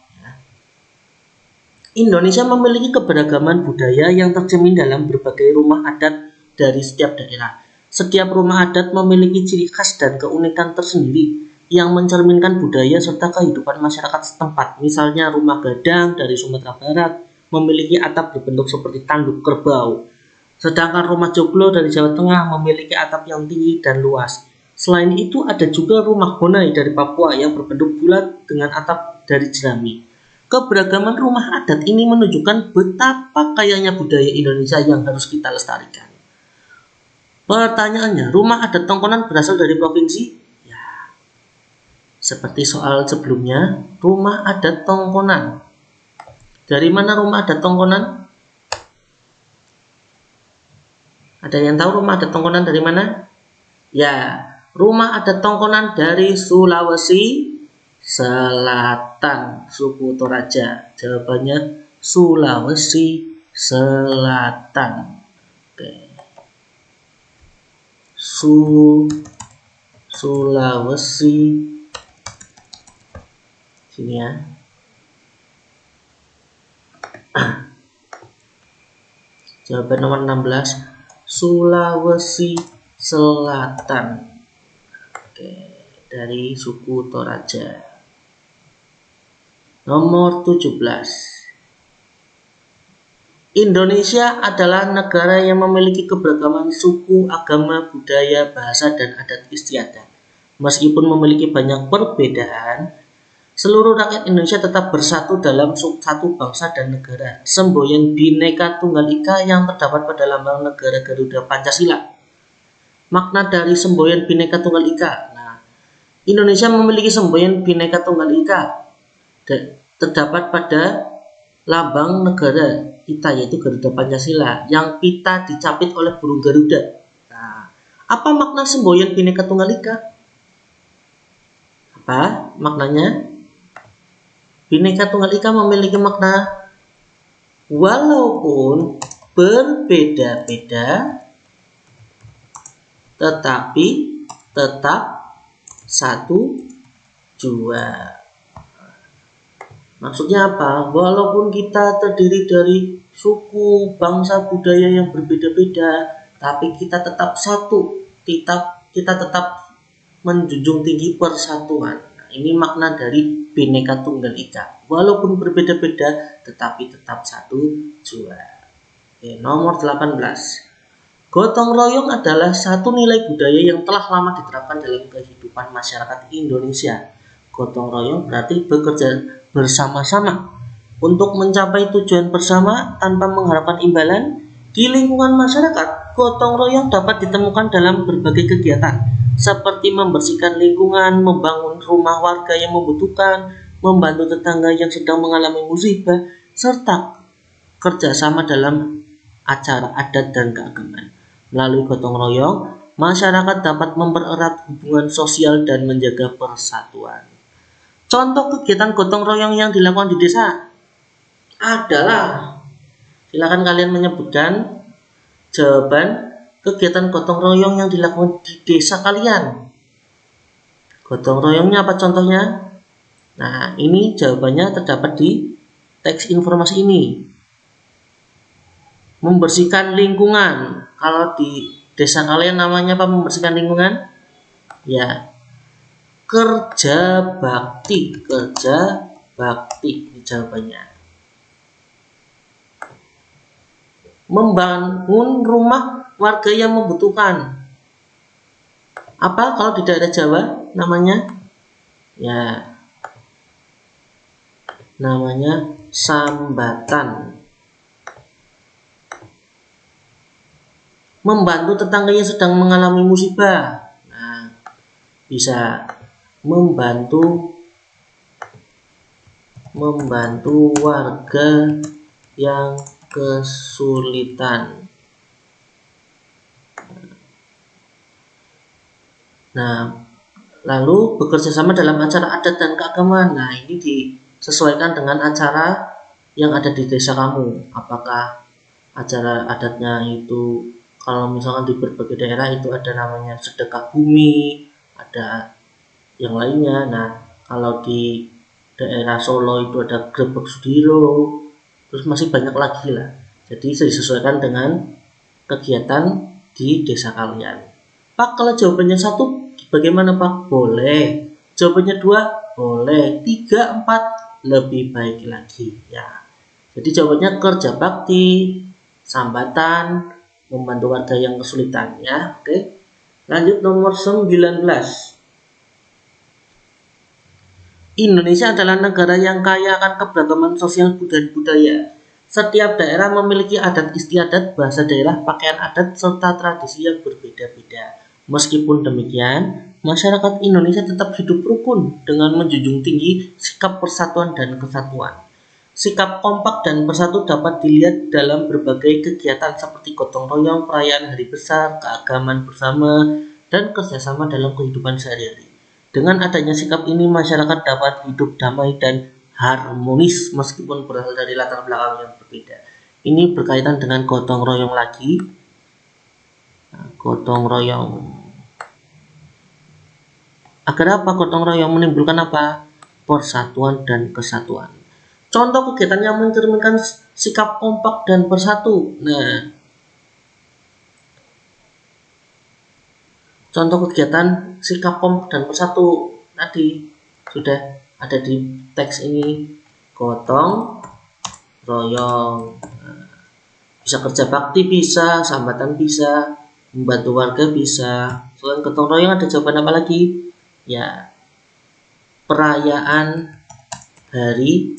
Indonesia memiliki keberagaman budaya yang tercermin dalam berbagai rumah adat dari setiap daerah. Setiap rumah adat memiliki ciri khas dan keunikan tersendiri yang mencerminkan budaya serta kehidupan masyarakat setempat. Misalnya rumah Gadang dari Sumatera Barat memiliki atap berbentuk seperti tanduk kerbau. Sedangkan rumah Joglo dari Jawa Tengah memiliki atap yang tinggi dan luas. Selain itu ada juga rumah Honai dari Papua yang berbentuk bulat dengan atap dari jerami. Keberagaman rumah adat ini menunjukkan betapa kayanya budaya Indonesia yang harus kita lestarikan. Pertanyaannya, rumah adat Tongkonan berasal dari provinsi? Seperti soal sebelumnya, rumah adat Tongkonan. Dari mana rumah adat Tongkonan? Ada yang tahu rumah adat Tongkonan dari mana? Ya, rumah adat Tongkonan dari Sulawesi Selatan, suku Toraja. Jawabannya Sulawesi Selatan. Oke. Sulawesi sini ya. Jawaban nomor 16, Sulawesi Selatan. Oke, dari suku Toraja. Nomor 17. Indonesia adalah negara yang memiliki keberagaman suku, agama, budaya, bahasa, dan adat istiadat. Meskipun memiliki banyak perbedaan, seluruh rakyat Indonesia tetap bersatu dalam satu bangsa dan negara. Semboyan Bhinneka Tunggal Ika yang terdapat pada lambang negara Garuda Pancasila. Makna dari semboyan Bhinneka Tunggal Ika. Nah, Indonesia memiliki semboyan Bhinneka Tunggal Ika terdapat pada lambang negara kita, yaitu Garuda Pancasila, yang pita dicapit oleh burung Garuda. Nah, apa makna semboyan Bhinneka Tunggal Ika? Apa maknanya? Bhinneka Tunggal Ika memiliki makna walaupun berbeda-beda tetapi tetap satu jua. Maksudnya apa? Walaupun kita terdiri dari suku, bangsa, budaya yang berbeda-beda, tapi kita tetap satu. Kita tetap menjunjung tinggi persatuan. Ini makna dari Bhinneka Tunggal Ika. Walaupun berbeda-beda, tetapi tetap satu jua. Oke, nomor 18. Gotong royong adalah satu nilai budaya yang telah lama diterapkan dalam kehidupan masyarakat Indonesia. Gotong royong berarti bekerja bersama-sama untuk mencapai tujuan bersama tanpa mengharapkan imbalan. Di lingkungan masyarakat, gotong royong dapat ditemukan dalam berbagai kegiatan seperti membersihkan lingkungan, membangun rumah warga yang membutuhkan, membantu tetangga yang sedang mengalami musibah, serta kerjasama dalam acara adat dan keagamaan. Melalui gotong royong, masyarakat dapat mempererat hubungan sosial dan menjaga persatuan. Contoh kegiatan gotong royong yang dilakukan di desa adalah, silakan kalian menyebutkan jawaban kegiatan gotong royong yang dilakukan di desa kalian. Gotong royongnya apa contohnya? Nah, ini jawabannya terdapat di teks informasi ini. Membersihkan lingkungan. Kalau di desa kalian namanya apa membersihkan lingkungan? Ya, kerja bakti. Ini jawabannya. Membangun rumah warga yang membutuhkan. Apa kalau di daerah Jawa namanya? Ya, namanya sambatan. Membantu tetangga yang sedang mengalami musibah. Nah, bisa membantu warga yang kesulitan. Nah, lalu bekerja sama dalam acara adat dan keagamaan. Nah, ini disesuaikan dengan acara yang ada di desa kamu. Apakah acara adatnya itu, kalau misalkan di berbagai daerah itu ada namanya sedekah bumi, ada yang lainnya. Nah, kalau di daerah Solo itu ada grebek sudiro, terus masih banyak lagi lah. Jadi disesuaikan dengan kegiatan di desa kalian. Pak, kalau jawabannya 1 bagaimana Pak? Boleh. Jawabannya 2 boleh. 3, 4 lebih baik lagi ya. Jadi jawabannya kerja bakti, sambatan, membantu warga yang kesulitan ya. Oke. Lanjut nomor 19. Indonesia adalah negara yang kaya akan keberagaman sosial dan budaya. Setiap daerah memiliki adat istiadat, bahasa daerah, pakaian adat, serta tradisi yang berbeda-beda. Meskipun demikian, masyarakat Indonesia tetap hidup rukun dengan menjunjung tinggi sikap persatuan dan kesatuan. Sikap kompak dan bersatu dapat dilihat dalam berbagai kegiatan seperti gotong royong, perayaan hari besar, keagamaan bersama, dan kerjasama dalam kehidupan sehari-hari. Dengan adanya sikap ini, masyarakat dapat hidup damai dan harmonis meskipun berasal dari latar belakang yang berbeda. Ini berkaitan dengan gotong royong lagi. Gotong royong. Agar apa gotong royong? Menimbulkan apa? Persatuan dan kesatuan. Contoh kegiatan yang mencerminkan sikap kompak dan bersatu. Nah, contoh kegiatan sikap kompak dan bersatu tadi sudah ada di teks ini. Gotong royong. Bisa kerja bakti, bisa sambatan, bisa membantu warga, bisa. Selain gotong royong ada jawaban apa lagi? Ya, perayaan hari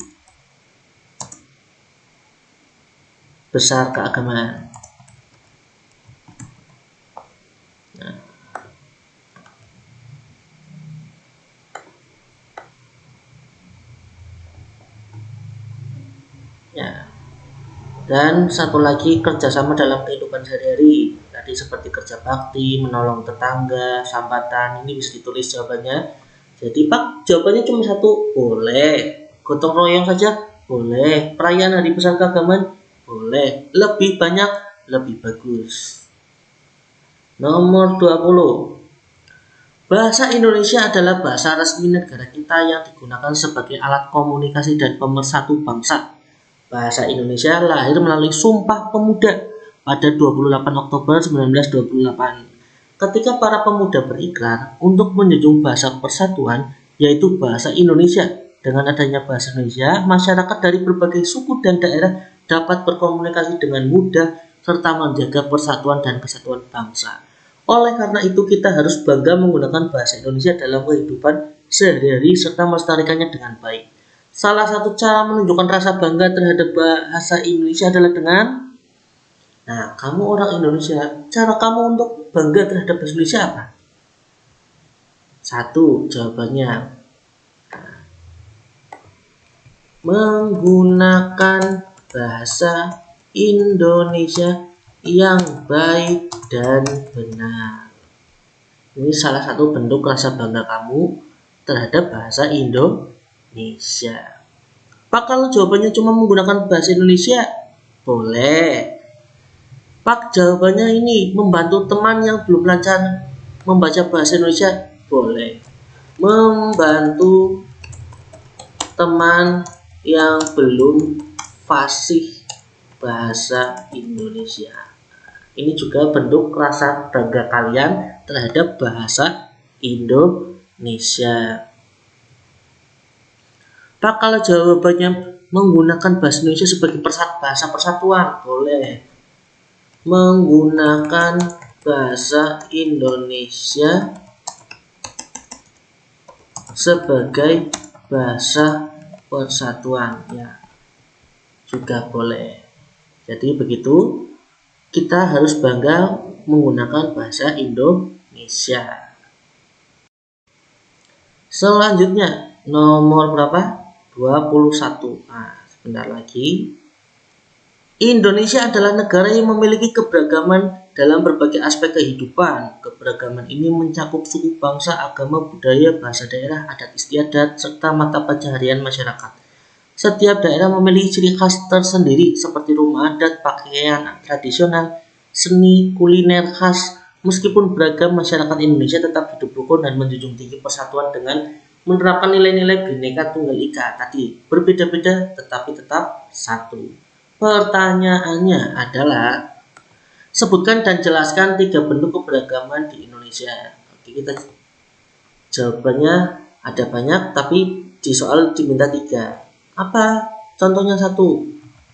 besar keagamaan. Nah, ya. Dan satu lagi kerjasama dalam kehidupan sehari-hari. Tadi seperti kerja bakti, menolong tetangga, sambatan. Ini bisa ditulis jawabannya. Jadi Pak, jawabannya cuma satu, boleh. Gotong royong saja, boleh. Perayaan hari besar keagamaan, boleh. Lebih banyak, lebih bagus. Nomor 20. Bahasa Indonesia adalah bahasa resmi negara kita yang digunakan sebagai alat komunikasi dan pemersatu bangsa. Bahasa Indonesia lahir melalui Sumpah Pemuda pada 28 Oktober 1928. Ketika para pemuda berikrar untuk menjunjung bahasa persatuan, yaitu bahasa Indonesia. Dengan adanya bahasa Indonesia, masyarakat dari berbagai suku dan daerah dapat berkomunikasi dengan mudah serta menjaga persatuan dan kesatuan bangsa. Oleh karena itu, kita harus bangga menggunakan bahasa Indonesia dalam kehidupan sehari-hari serta melestarikannya dengan baik. Salah satu cara menunjukkan rasa bangga terhadap bahasa Indonesia adalah dengan kamu orang Indonesia, cara kamu untuk bangga terhadap bahasa Indonesia apa? Satu, jawabannya menggunakan bahasa Indonesia yang baik dan benar. Ini salah satu bentuk rasa bangga kamu terhadap bahasa Indonesia. Pak, kalau jawabannya cuma menggunakan bahasa Indonesia, boleh. Pak, jawabannya ini membantu teman yang belum lancar membaca bahasa Indonesia, boleh. Membantu teman yang belum fasih bahasa Indonesia. Ini juga bentuk rasa bangga kalian terhadap bahasa Indonesia. Pak, kalau jawabannya menggunakan bahasa Indonesia sebagai bahasa persatuan, boleh. Menggunakan bahasa Indonesia sebagai bahasa persatuan, ya, juga boleh. Jadi begitu, kita harus bangga menggunakan bahasa Indonesia. Selanjutnya, nomor berapa? 21. Nah, sebentar lagi. Indonesia adalah negara yang memiliki keberagaman dalam berbagai aspek kehidupan. Keberagaman ini mencakup suku, bangsa, agama, budaya, bahasa daerah, adat istiadat, serta mata pencaharian masyarakat. Setiap daerah memiliki ciri khas tersendiri seperti rumah adat, pakaian tradisional, seni, kuliner khas. Meskipun beragam, masyarakat Indonesia tetap hidup rukun dan menjunjung tinggi persatuan dengan menerapkan nilai-nilai Bhinneka Tunggal Ika tadi. Berbeda-beda tetapi tetap satu. Pertanyaannya adalah, sebutkan dan jelaskan 3 bentuk keberagaman di Indonesia. Oke, kita jawabannya ada banyak, tapi di soal diminta 3. Apa? Contohnya 1,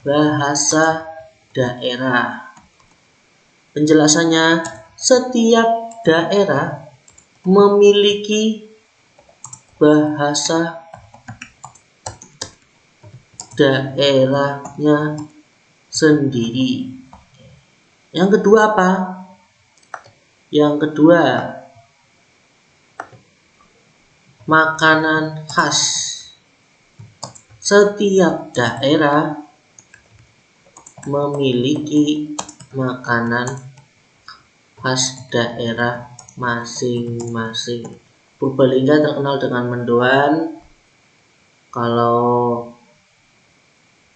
bahasa daerah. Penjelasannya, setiap daerah memiliki bahasa daerahnya sendiri. Yang kedua apa? Yang kedua, makanan khas. Setiap daerah memiliki makanan khas daerah masing-masing. Purbalingga terkenal dengan mendoan. Kalau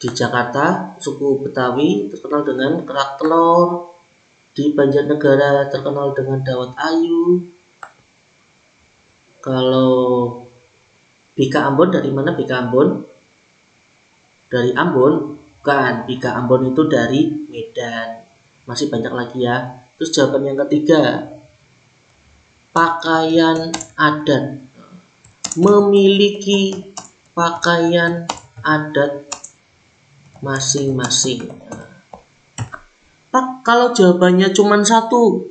Di Jakarta, suku Betawi terkenal dengan kerak telur. Di Banjarnegara terkenal dengan dawet ayu. Kalau Bika Ambon, dari mana Bika Ambon? Dari Ambon? Bukan, Bika Ambon itu dari Medan. Masih banyak lagi ya. Terus jawaban yang ketiga, pakaian adat. Memiliki pakaian adat masing-masing. Pak, kalau jawabannya cuma satu,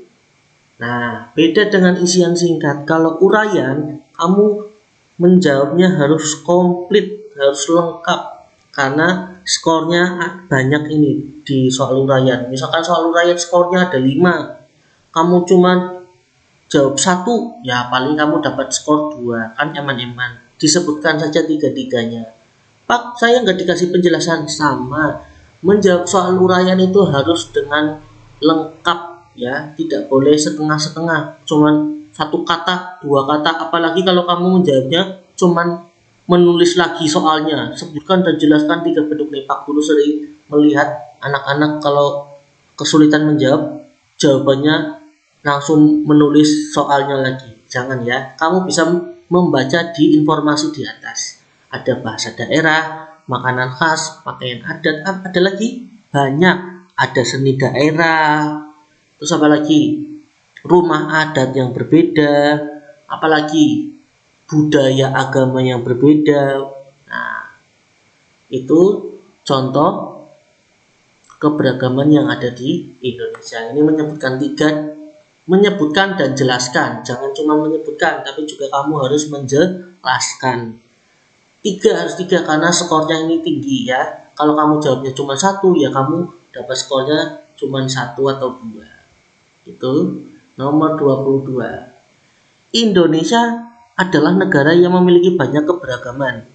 nah beda dengan isian singkat. Kalau uraian, kamu menjawabnya harus komplit, harus lengkap, karena skornya banyak ini di soal uraian. Misalkan soal uraian skornya ada 5, kamu cuma jawab 1, ya paling kamu dapat skor 2, kan eman-eman. Disebutkan saja tiga-tiganya. Pak, saya nggak dikasih penjelasan. Sama, menjawab soal uraian itu harus dengan lengkap ya, tidak boleh setengah-setengah, cuman 1 kata, 2 kata, apalagi kalau kamu menjawabnya cuman menulis lagi soalnya, sebutkan dan jelaskan 3 bentuk nih. Pak Guru sering melihat anak-anak kalau kesulitan menjawab, jawabannya langsung menulis soalnya lagi. Jangan ya, kamu bisa membaca di informasi di atas. Ada bahasa daerah, makanan khas, pakaian adat, ada lagi banyak. Ada seni daerah, terus apa lagi? Rumah adat yang berbeda, apalagi budaya agama yang berbeda. Nah, itu contoh keberagaman yang ada di Indonesia. Ini menyebutkan dan jelaskan. Jangan cuma menyebutkan, tapi juga kamu harus menjelaskan. 3 harus 3 karena skornya ini tinggi ya. Kalau kamu jawabnya cuma 1, ya kamu dapat skornya cuma 1 atau 2. Itu nomor 22. Indonesia adalah negara yang memiliki banyak keberagaman,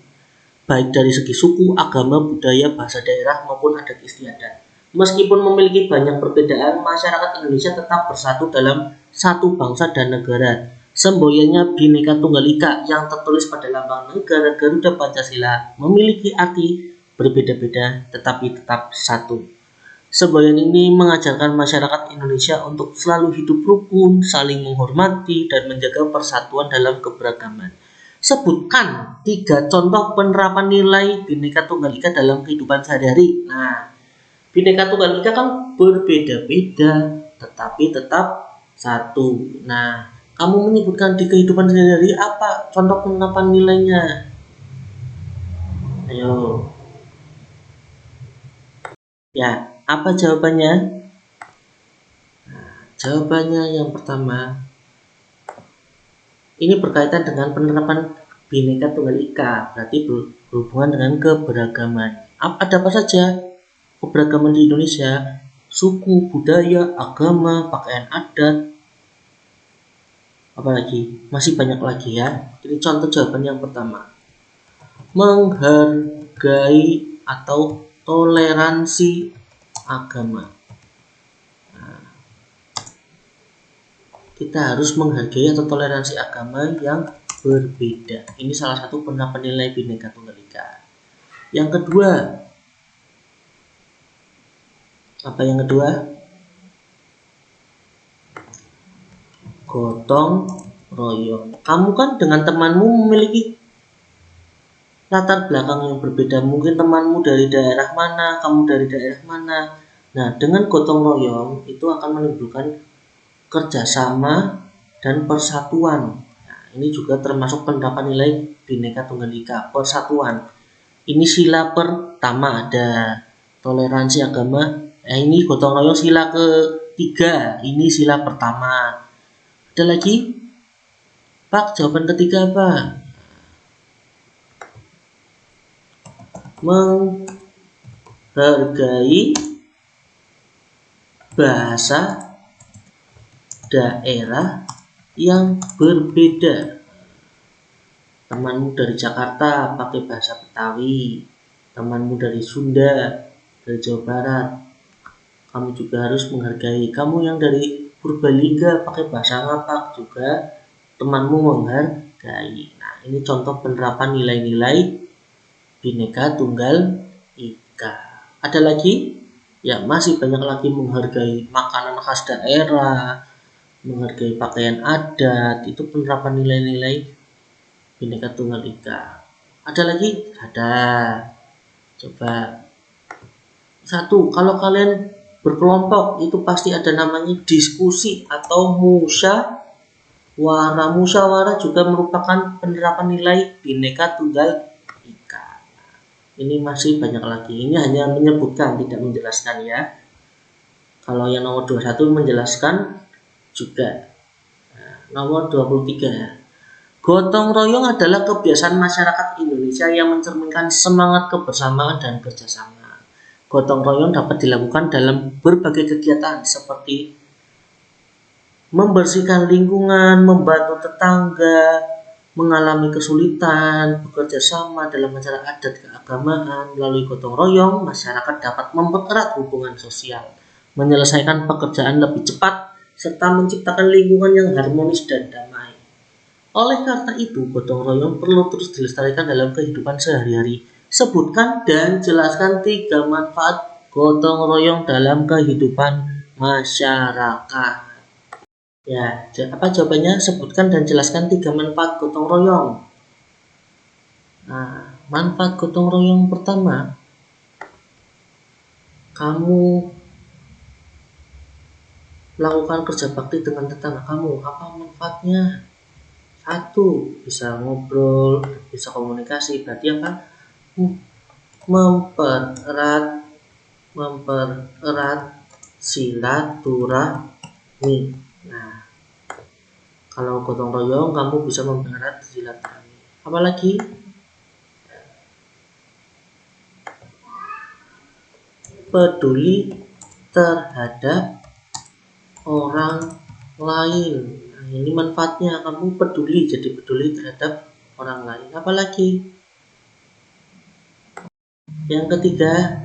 baik dari segi suku, agama, budaya, bahasa daerah maupun adat istiadat. Meskipun memiliki banyak perbedaan, masyarakat Indonesia tetap bersatu dalam satu bangsa dan negara. Semboyannya Bhinneka Tunggal Ika yang tertulis pada lambang negara Garuda Pancasila memiliki arti berbeda-beda tetapi tetap satu. Semboyan ini mengajarkan masyarakat Indonesia untuk selalu hidup rukun, saling menghormati, dan menjaga persatuan dalam keberagaman. Sebutkan 3 contoh penerapan nilai Bhinneka Tunggal Ika dalam kehidupan sehari-hari. Nah, Bhinneka Tunggal Ika kan berbeda-beda tetapi tetap satu. Nah, kamu menyebutkan di kehidupan sehari-hari apa contoh penerapan nilainya? Ayo. Ya, apa jawabannya? Nah, jawabannya yang pertama, ini berkaitan dengan penerapan Bhinneka Tunggal Ika, berarti berhubungan dengan keberagaman. Ada apa saja keberagaman di Indonesia? Suku, budaya, agama, pakaian adat, apalagi? Masih banyak lagi ya. Ini contoh jawaban yang pertama. Menghargai atau toleransi agama. Nah, kita harus menghargai atau toleransi agama yang berbeda. Ini salah satu penerapan nilai Bhinneka Tunggal Ika. Yang kedua, apa yang kedua? Gotong royong. Kamu kan dengan temanmu memiliki latar belakang yang berbeda. Mungkin temanmu dari daerah mana, kamu dari daerah mana. Nah, dengan gotong royong itu akan menimbulkan kerjasama dan persatuan. Nah, ini juga termasuk penerapan nilai Bhinneka Tunggal Ika, persatuan. Ini sila pertama, ada toleransi agama. Ini gotong royong sila ketiga, ini sila pertama. Ada lagi? Pak, jawaban ketiga apa? Menghargai bahasa daerah yang berbeda. Temanmu dari Jakarta pakai bahasa Betawi, temanmu dari Sunda, dari Jawa Barat, kamu juga harus menghargai. Kamu yang dari Purbalingga pakai bahasa Ngapak juga temanmu menghargai. Nah, ini contoh penerapan nilai-nilai Bhinneka Tunggal Ika. ika. Ada lagi? Ya, masih banyak lagi, menghargai makanan khas daerah, menghargai pakaian adat, itu penerapan nilai-nilai Bhinneka Tunggal Ika. Ada lagi? Ada. Coba. Satu, kalau kalian berkelompok itu pasti ada namanya diskusi atau musyawarah. Musyawarah juga merupakan penerapan nilai Bhinneka Tunggal Ika. Ini masih banyak lagi. Ini hanya menyebutkan, tidak menjelaskan ya. Kalau yang nomor 21 menjelaskan juga. Nomor 23. Gotong royong adalah kebiasaan masyarakat Indonesia yang mencerminkan semangat kebersamaan dan kerjasama. Gotong royong dapat dilakukan dalam berbagai kegiatan seperti membersihkan lingkungan, membantu tetangga, mengalami kesulitan, bekerja sama dalam acara adat keagamaan. Melalui gotong royong, masyarakat dapat mempererat hubungan sosial, menyelesaikan pekerjaan lebih cepat, serta menciptakan lingkungan yang harmonis dan damai. Oleh karena itu, gotong royong perlu terus dilestarikan dalam kehidupan sehari-hari. Sebutkan dan jelaskan 3 manfaat gotong royong dalam kehidupan masyarakat. Ya, apa jawabannya? Sebutkan dan jelaskan 3 manfaat gotong royong. Nah, manfaat gotong royong pertama, kamu melakukan kerja bakti dengan tetangga kamu. Apa manfaatnya? 1, bisa ngobrol, bisa komunikasi. Berarti apa? Mempererat silaturahmi. Nah, kalau gotong royong kamu bisa mempererat silaturahmi. Apalagi? Peduli terhadap orang lain. Nah, ini manfaatnya, kamu peduli, jadi peduli terhadap orang lain. Apalagi? Yang ketiga,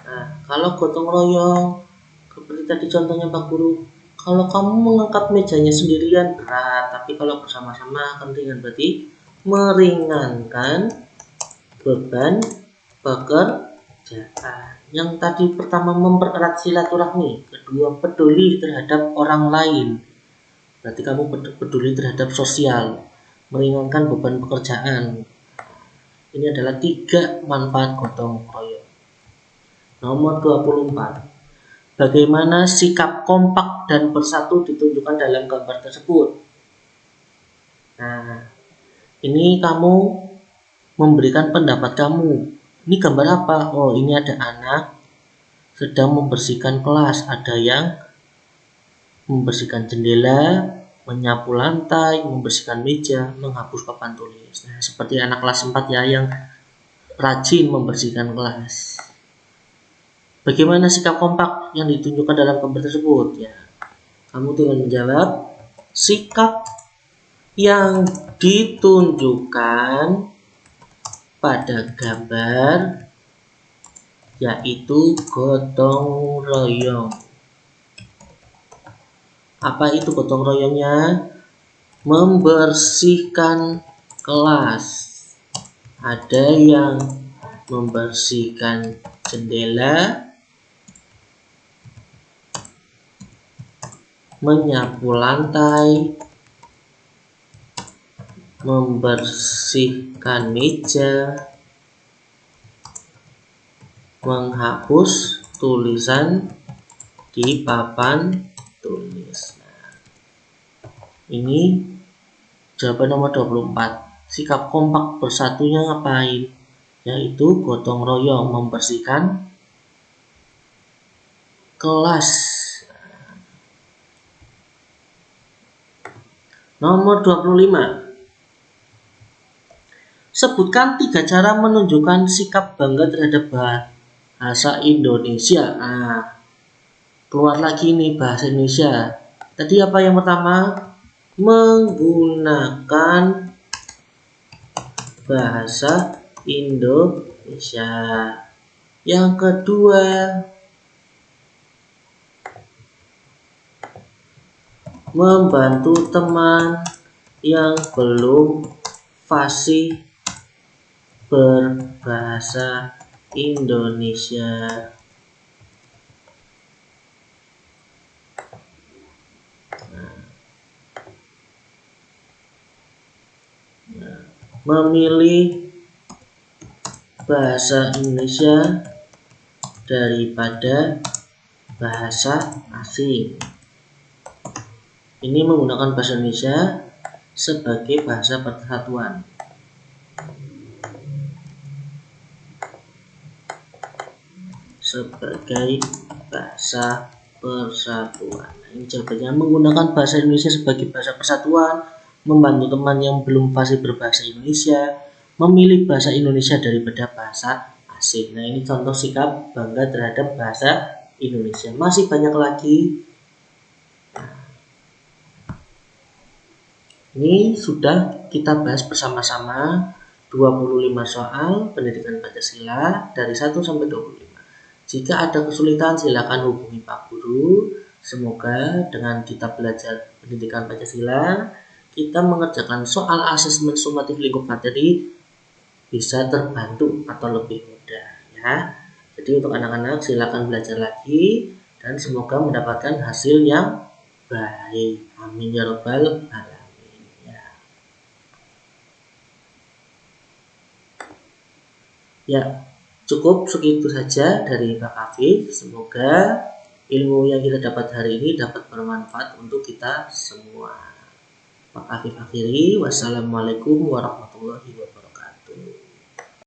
nah, kalau gotong royong seperti tadi contohnya Pak Guru, kalau kamu mengangkat mejanya sendirian berat, tapi kalau bersama-sama akan ringan. Berarti meringankan beban pekerjaan. Yang tadi pertama mempererat silaturahmi, kedua peduli terhadap orang lain. Berarti kamu peduli terhadap sosial, meringankan beban pekerjaan. Ini adalah 3 manfaat gotong royong. Nomor 24. Bagaimana sikap kompak dan bersatu ditunjukkan dalam gambar tersebut? Nah, ini kamu memberikan pendapat kamu. Ini gambar apa? Oh, ini ada anak sedang membersihkan kelas. Ada yang membersihkan jendela, menyapu lantai, membersihkan meja, menghapus papan tulis. Nah, seperti anak kelas 4 ya, yang rajin membersihkan kelas. Bagaimana sikap kompak yang ditunjukkan dalam gambar tersebut? Ya, kamu tinggal menjawab. Sikap yang ditunjukkan pada gambar yaitu gotong royong. Apa itu gotong royongnya? Membersihkan kelas. Ada yang membersihkan jendela, menyapu lantai, membersihkan meja, menghapus tulisan di papan tulis. Nah, ini jawaban nomor 24. Sikap kompak bersatunya ngapain? Yaitu gotong royong, membersihkan kelas. Nomor 25. Sebutkan 3 cara menunjukkan sikap bangga terhadap bahasa Indonesia. Nah, keluar lagi nih bahasa Indonesia. Tadi apa yang pertama? Menggunakan bahasa Indonesia. Yang kedua, membantu teman yang belum fasih berbahasa Indonesia. Memilih bahasa Indonesia daripada bahasa asing. Ini menggunakan bahasa Indonesia sebagai bahasa persatuan. Sebagai bahasa persatuan. Ini jawabannya, menggunakan bahasa Indonesia sebagai bahasa persatuan, membantu teman yang belum fasih berbahasa Indonesia, memilih bahasa Indonesia daripada bahasa asing. Nah, ini contoh sikap bangga terhadap bahasa Indonesia. Masih banyak lagi. Ini sudah kita bahas bersama-sama 25 soal pendidikan Pancasila dari 1 sampai 25. Jika ada kesulitan silakan hubungi Pak Guru. Semoga dengan kita belajar pendidikan Pancasila, kita mengerjakan soal asesmen sumatif lingkup materi bisa terbantu atau lebih mudah ya. Jadi untuk anak-anak silakan belajar lagi dan semoga mendapatkan hasil yang baik. Amin ya robbal alamin ya. Ya, cukup segitu saja dari Pak Afif. Semoga ilmu yang kita dapat hari ini dapat bermanfaat untuk kita semua. Pak Afif akhiri. Wassalamualaikum warahmatullahi wabarakatuh.